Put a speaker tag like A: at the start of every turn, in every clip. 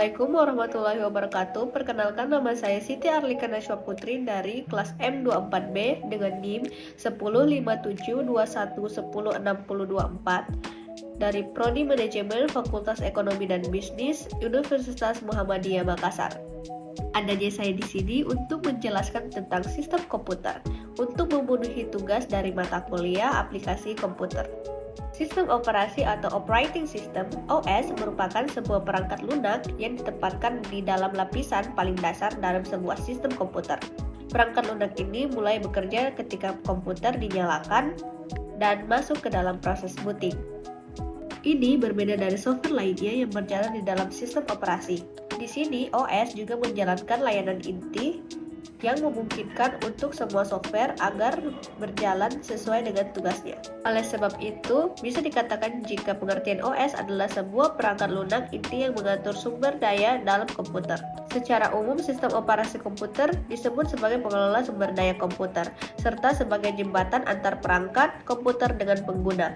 A: Assalamualaikum warahmatullahi wabarakatuh. Perkenalkan, nama saya Siti Arlika Najwa Putri dari kelas M24B dengan NIM 105721106024 dari Prodi Manajemen Fakultas Ekonomi dan Bisnis Universitas Muhammadiyah Makassar. Adanya saya di sini untuk menjelaskan tentang sistem komputer untuk memenuhi tugas dari mata kuliah aplikasi komputer. Sistem operasi atau operating system (OS) merupakan sebuah perangkat lunak yang ditempatkan di dalam lapisan paling dasar dalam sebuah sistem komputer. Perangkat lunak ini mulai bekerja ketika komputer dinyalakan dan masuk ke dalam proses booting. Ini berbeda dari software lainnya yang berjalan di dalam sistem operasi. Di sini, OS juga menjalankan layanan inti yang memungkinkan untuk semua software agar berjalan sesuai dengan tugasnya. Oleh sebab itu, bisa dikatakan jika pengertian OS adalah sebuah perangkat lunak inti yang mengatur sumber daya dalam komputer. Secara umum, sistem operasi komputer disebut sebagai pengelola sumber daya komputer, serta sebagai jembatan antar perangkat komputer dengan pengguna.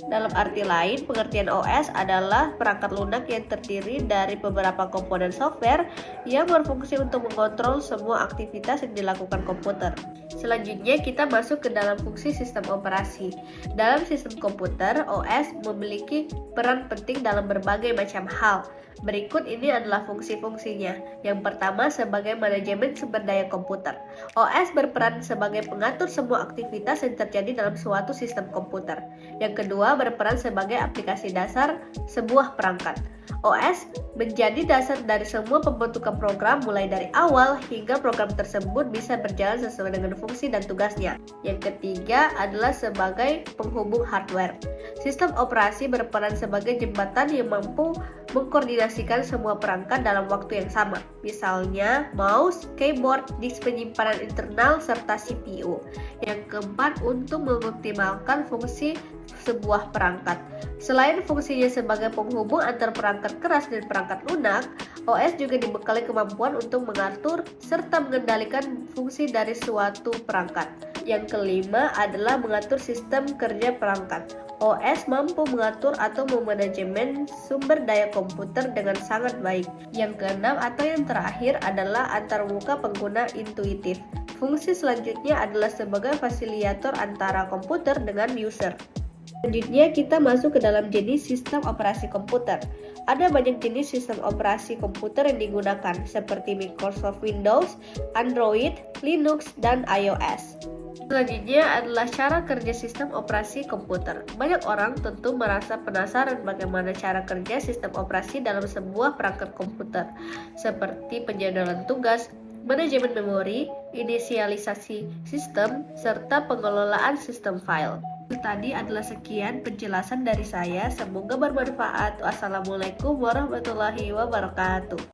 A: Dalam arti lain, pengertian OS adalah perangkat lunak yang terdiri dari beberapa komponen software yang berfungsi untuk mengontrol semua aktivitas yang dilakukan komputer. Selanjutnya, kita masuk ke dalam fungsi sistem operasi. Dalam sistem komputer, OS memiliki peran penting dalam berbagai macam hal. Berikut ini adalah fungsi-fungsinya. Yang pertama, sebagai manajemen sumber daya komputer. OS berperan sebagai pengatur semua aktivitas yang terjadi dalam suatu sistem komputer. Yang kedua, berperan sebagai aplikasi dasar sebuah perangkat. OS menjadi dasar dari semua pembentukan program mulai dari awal hingga program tersebut bisa berjalan sesuai dengan fungsi dan tugasnya. Yang ketiga adalah sebagai penghubung hardware. Sistem operasi berperan sebagai jembatan yang mampu mengkoordinasikan semua perangkat dalam waktu yang sama. Misalnya, mouse, keyboard, disk penyimpanan internal, serta CPU. Yang keempat, untuk mengoptimalkan fungsi sebuah perangkat. Selain fungsinya sebagai penghubung antar perangkat keras dan perangkat lunak, OS juga dibekali kemampuan untuk mengatur serta mengendalikan fungsi dari suatu perangkat. Yang kelima adalah mengatur sistem kerja perangkat. OS mampu mengatur atau memanajemen sumber daya komputer dengan sangat baik. Yang keenam atau yang terakhir adalah antarmuka pengguna intuitif. Fungsi selanjutnya adalah sebagai fasilitator antara komputer dengan user. Selanjutnya kita masuk ke dalam jenis sistem operasi komputer. Ada banyak jenis sistem operasi komputer yang digunakan, seperti Microsoft Windows, Android, Linux, dan iOS. Selanjutnya adalah cara kerja sistem operasi komputer. Banyak orang tentu merasa penasaran bagaimana cara kerja sistem operasi dalam sebuah perangkat komputer, seperti penjadwalan tugas, manajemen memori, inisialisasi sistem, serta pengelolaan sistem file. Tadi adalah sekian penjelasan dari saya, semoga bermanfaat. Wassalamualaikum warahmatullahi wabarakatuh.